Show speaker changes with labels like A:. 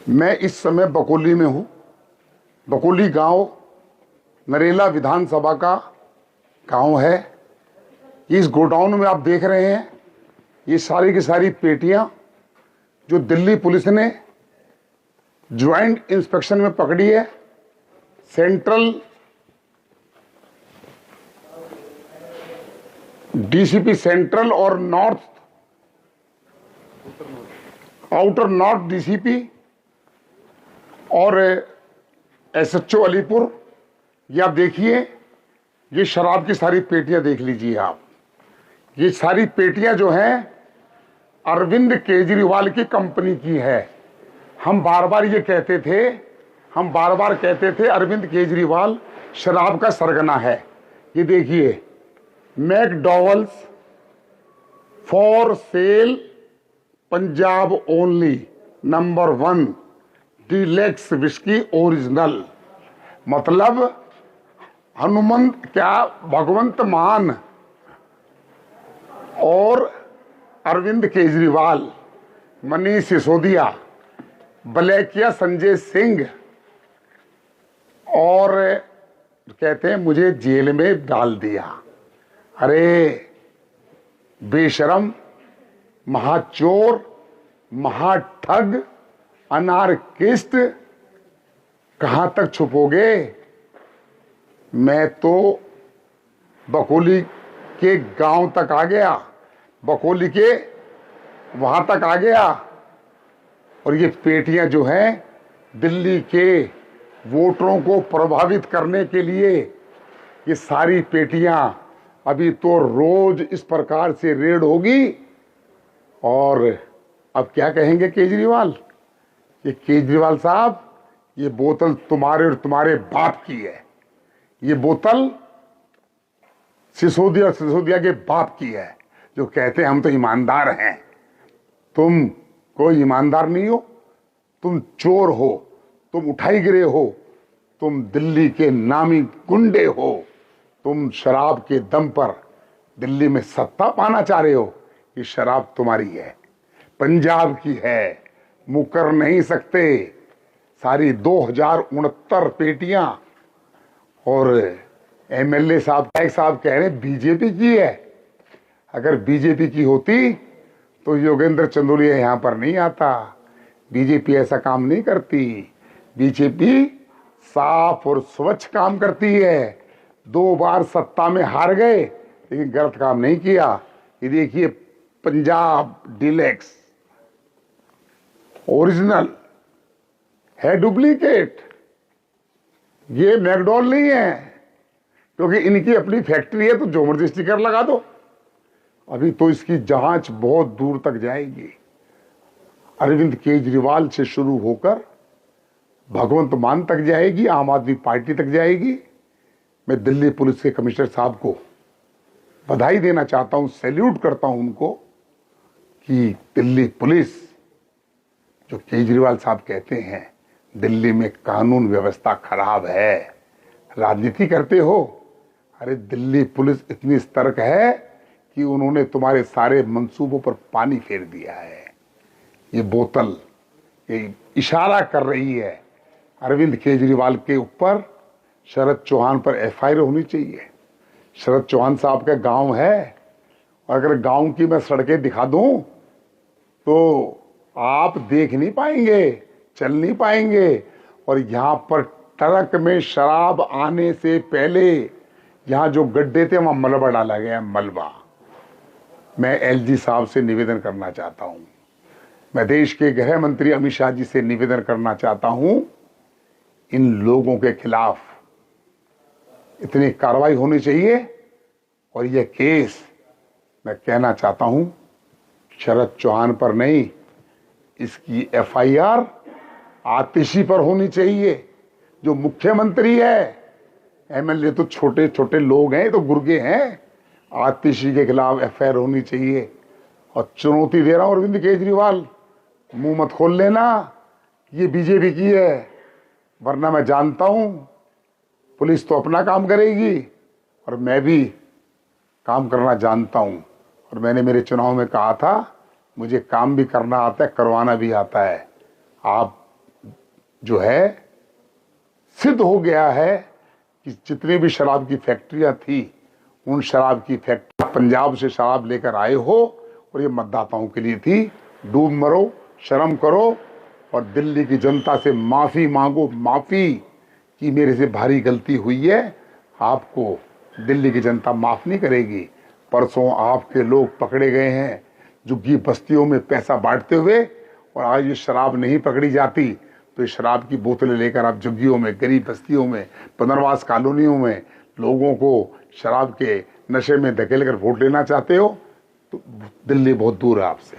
A: मैं इस समय बकोली में हूँ। बकोली गांव नरेला विधानसभा का गांव है। इस गोडाउन में आप देख रहे हैं ये सारी की सारी पेटियां जो दिल्ली पुलिस ने ज्वाइंट इंस्पेक्शन में पकड़ी है। सेंट्रल डीसीपी सेंट्रल और नॉर्थ आउटर नॉर्थ डीसीपी और एसएचओ अलीपुर, ये आप देखिए, ये शराब की सारी पेटियां देख लीजिए आप। ये सारी पेटियां जो हैं अरविंद केजरीवाल की कंपनी की है। हम बार बार कहते थे अरविंद केजरीवाल शराब का सरगना है। ये देखिए, McDowell's for sale Punjab only number 1 deluxe whisky original. मतलब हनुमंत क्या भगवंत मान और अरविंद केजरीवाल, मनीष सिसोदिया, बलेकिया संजय सिंह और कहते हैं मुझे जेल में डाल दिया। अरे बेशरम, महाचोर, महाठग, अनारकिस्ट, कहां तक छुपोगे? मैं तो बकोली के गांव तक आ गया, बकोली के वहां तक आ गया। और ये पेटियां जो हैं दिल्ली के वोटरों को प्रभावित करने के लिए, ये सारी पेटियां अभी तो रोज इस प्रकार से रेड होगी। और अब क्या कहेंगे केजरीवाल? ये केजरीवाल साहब, ये बोतल तुम्हारे और तुम्हारे बाप की है। ये बोतल सिसोदिया के बाप की है, जो कहते हैं हम तो ईमानदार हैं। तुम कोई ईमानदार नहीं हो, तुम चोर हो, तुम उठाई गिरे हो, तुम दिल्ली के नामी गुंडे हो, तुम शराब के दम पर दिल्ली में सत्ता पाना चाह रहे हो। ये शराब तुम्हारी है, पंजाब की है, मुकर नहीं सकते। सारी 2069 पेटियां। और एमएलए साहब कह रहे हैं बीजेपी की है। अगर बीजेपी की होती तो योगेंद्र चंदोलिया यहां पर नहीं आता। बीजेपी ऐसा काम नहीं करती। बीजेपी साफ और स्वच्छ काम करती है। 2 बार सत्ता में हार गए लेकिन गलत काम नहीं किया। ये देखिए, पंजाब डीलक्स ओरिजिनल है, डुप्लीकेट। ये मैकडॉल नहीं है, क्योंकि इनकी अपनी फैक्ट्री है तो जो मर्जी स्टिकर लगा दो। अभी तो इसकी जांच बहुत दूर तक जाएगी। अरविंद केजरीवाल से शुरू होकर भगवंत मान तक जाएगी, आम आदमी पार्टी तक जाएगी। मैं दिल्ली पुलिस के कमिश्नर साहब को बधाई देना चाहता हूं, सैल्यूट करता हूं उनको कि दिल्ली पुलिस, जो केजरीवाल साहब कहते हैं दिल्ली में कानून व्यवस्था खराब है, राजनीति करते हो। अरे दिल्ली पुलिस इतनी सतर्क है कि उन्होंने तुम्हारे सारे मंसूबों पर पानी फेर दिया है। ये बोतल ये इशारा कर रही है अरविंद केजरीवाल के ऊपर। शरद चौहान पर एफआईआर होनी चाहिए। शरद चौहान साहब का गांव है, और अगर गांव की मैं सड़कें दिखा दूं तो आप देख नहीं पाएंगे, चल नहीं पाएंगे। और यहां पर ट्रक में शराब आने से पहले यहां जो गड्ढे थे वहां मलबा डाला गया, मलबा। मैं एलजी साहब से निवेदन करना चाहता हूं, मैं देश के गृह मंत्री अमित शाह जी से निवेदन करना चाहता हूं, इन लोगों के खिलाफ इतनी कार्रवाई होनी चाहिए। और यह केस मैं कहना चाहता हूं शरद चौहान पर नहीं, इसकी एफआईआर आतिशी पर होनी चाहिए, जो मुख्यमंत्री है। एमएलए तो छोटे छोटे लोग हैं, तो गुर्गे हैं। आतिशी के खिलाफ एफआईआर होनी चाहिए। और चुनौती दे रहा हूं अरविंद केजरीवाल, मुंह मत खोल लेना ये बीजेपी की है, वरना मैं जानता हूं पुलिस तो अपना काम करेगी और मैं भी काम करना जानता हूं। और मैंने मेरे चुनाव में कहा था मुझे काम भी करना आता है, करवाना भी आता है। आप जो है सिद्ध हो गया है कि जितने भी शराब की फैक्ट्रियां थी, उन शराब की फैक्ट्री पंजाब से शराब लेकर आए हो और ये मतदाताओं के लिए थी। डूब मरो, शर्म करो और दिल्ली की जनता से माफ़ी मांगो, माफ़ी कि मेरे से भारी गलती हुई है। आपको दिल्ली की जनता माफ़ नहीं करेगी। परसों आपके लोग पकड़े गए हैं झुग्गी बस्तियों में पैसा बांटते हुए, और आज ये शराब नहीं पकड़ी जाती तो इस शराब की बोतलें लेकर आप झुग्गियों में, गरीब बस्तियों में, पुनर्वास कॉलोनियों में लोगों को शराब के नशे में धकेल कर वोट लेना चाहते हो, तो दिल्ली बहुत दूर है आपसे।